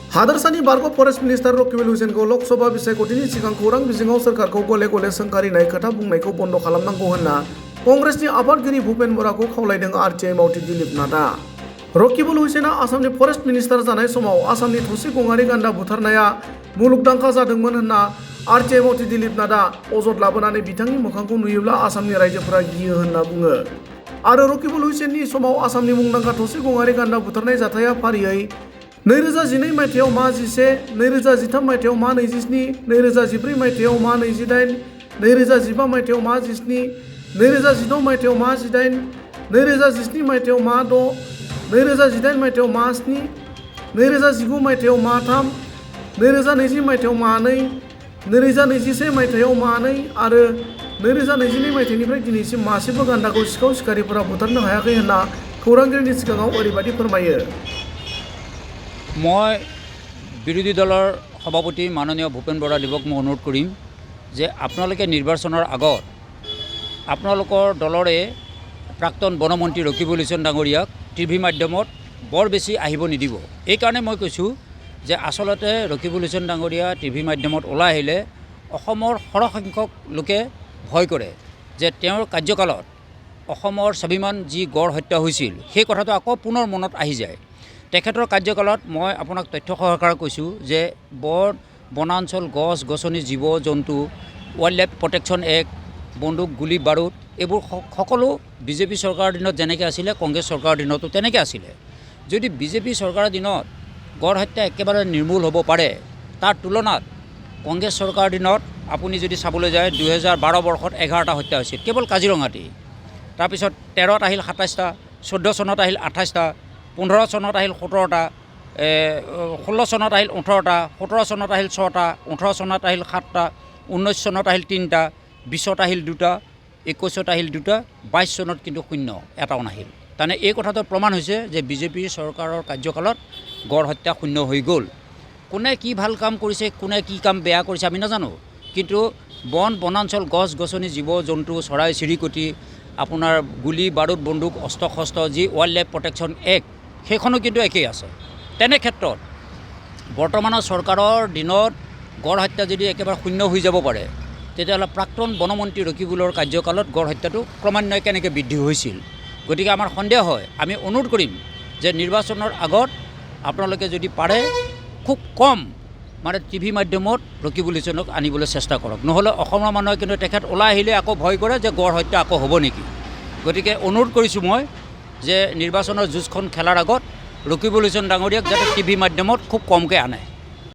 हादरसानि बारग' forest minister Rakibul हुसैनखौ Lok Sabha बिसायख'थिनि सिगां खौरां बिजोङाव सोरखारखौ गले गले सोंखारिनाय खोथा बुंनायखौ बन्द' खालामनांगौ होनना कंग्रेसनि आफादगिरि भुपेन बराखौ खावलायदों आरटिआइ मावथि दिलीप नाथआ। रकिबुल हुसैना आसामनि फरेस्ट मिनिस्टार जानाय समाव आसामनि थसे गङारि गान्दा बुथारनाया मुलुगदांखा जादोंमोन होनना आरटिआइ मावथि दिलीप नाथआ अजद लाबोनानै बिथांनि मोखांखौ नुयोब्ला आसामनि रायजोफोरा गियो होनना बुङो। आरो रकिबुल हुसैननि समाव आसामनि मुंदांखा थसे गङारि गान्दा बुथारनाय जाथाया फारियै 2012 मायथाइयाव मा 11, 2013 मायथाइयाव मा 27, 2014 मायथाइयाव मा 28, 2015 मायथाइयाव मा 17, 2016 मायथाइयाव मा 18, 2017 मायथाइयाव मा 6, 2018 मायथाइयाव मा 7, 2019 मायथाइयाव मा 3, 2020 मायथाइयाव मा 2, 2021 मायथाइयाव मा 2 आरो 2022 मायथाइनिफ्राय दिनैसिम मासेबो गान्दाखौ सिखाव सिखारिफोरा बुथारनो हायाखै होनना खौरांगिरिनि सिगाङाव ओरैबायदि फोरमायो। मैं विरोधी दलर सभापति माननीय भूपेन बरादेवक मैं अनुरोध करिम जे आपनालोके निर्वाचনৰ আগত आपनालोকৰ दलरे प्राक्तन বনমন্ত্ৰী ৰকিবুল হুছেইন ডাঙৰীয়াক টিভি মাধ্যমত বৰ বেছি আহিব নিদিব। এই কাৰণে মই কৈছোঁ যে আসলতে ৰকিবুল হুছেইন ডাঙৰীয়া টিভি মাধ্যমত ওলাই আহিলে অসমৰ সৰহসংখ্যক লোকে ভয় কৰে যে তেওঁৰ কাৰ্যকালত অসমৰ স্বাভিমান যি গড় হত্যা হৈছিল সেই কথাটো আকৌ পুনৰ মনত আহি যায়। তেখেতৰ কাৰ্যকালত মই আপোনাক তথ্য সহকাৰে কৈছোঁ যে বনাঞ্চল গছ গছনি জীৱ জন্তু ৱাইল্ড লাইফ প্ৰটেকশ্যন এক্ট বন্দুক গুলি বাৰুদ এইবোৰ সকলো বিজেপি চৰকাৰৰ দিনত যেনেকৈ আছিলে কংগ্ৰেছ চৰকাৰৰ দিনতো তেনেকৈ আছিলে। যদি বিজেপি চৰকাৰৰ দিনত গড় হত্যা একেবাৰে নিৰ্মূল হ'ব পাৰে তাৰ তুলনাত কংগ্ৰেছ চৰকাৰৰ দিনত আপুনি যদি চাবলৈ যায় 2012 বৰ্ষত 11টা হত্যা হৈছিল কেৱল কাজিৰঙাতেই। তাৰপিছত 13ত আহিল 27টা, 14 চনত আহিল 28টা, 15 চনত আহিল 17টা, 16 চনত আহিল 18টা, 17 চনত আহিল 6টা, 18 চনত আহিল 7টা, 19 চনত আহিল 3টা, 20ত আহিল 2টা, 21ত আহিল 2টা, 22 চনত কিন্তু শূন্য এটাও নাহিল। তাৰমানে এই কথাটো প্ৰমাণ হৈছে যে বিজেপি চৰকাৰৰ কাৰ্যকালত গড় হত্যা শূন্য হৈ গ'ল। কোনে কি ভাল কাম কৰিছে কোনে কি কাম বেয়া কৰিছে আমি নাজানো, কিন্তু বনাঞ্চল গছ গছনি জীৱ জন্তু চৰাই চিৰিকটি আপোনাৰ গুলি বাৰুদ বন্দুক অস্ত্ৰ শস্ত্ৰ যি ৱাইল্ড লাইফ প্ৰটেকশ্যন এক্ট সেইখনো কিন্তু একেই আছে। তেনে ক্ষেত্ৰত বৰ্তমানৰ চৰকাৰৰ দিনত গড় হত্যা যদি একেবাৰে শূন্য হৈ যাব পাৰে তেতিয়াহ'লে প্ৰাক্তন বনমন্ত্ৰী ৰকিবুলৰ কাৰ্যকালত গড় হত্যাটো ক্ৰমান্বয়ে কেনেকৈ বৃদ্ধি হৈছিল। গতিকে আমাৰ সন্দেহ হয়, আমি অনুৰোধ কৰিম যে নিৰ্বাচনৰ আগত আপোনালোকে যদি পাৰে খুব কম মানে টিভি মাধ্যমত ৰকিবুল হুছেইনক আনিবলৈ চেষ্টা কৰক, নহ'লে অসমৰ মানুহে কিন্তু তেখেত ওলাই আহিলে আকৌ ভয় কৰে যে গড় হত্যা আকৌ হ'ব নেকি। গতিকে অনুৰোধ কৰিছোঁ মই যে নিৰ্বাচনৰ যুঁজখন খেলাৰ আগত ৰকিবুল হুছেইন ডাঙৰীয়াক যাতে টিভি মাধ্যমত খুব কমকৈ আনে।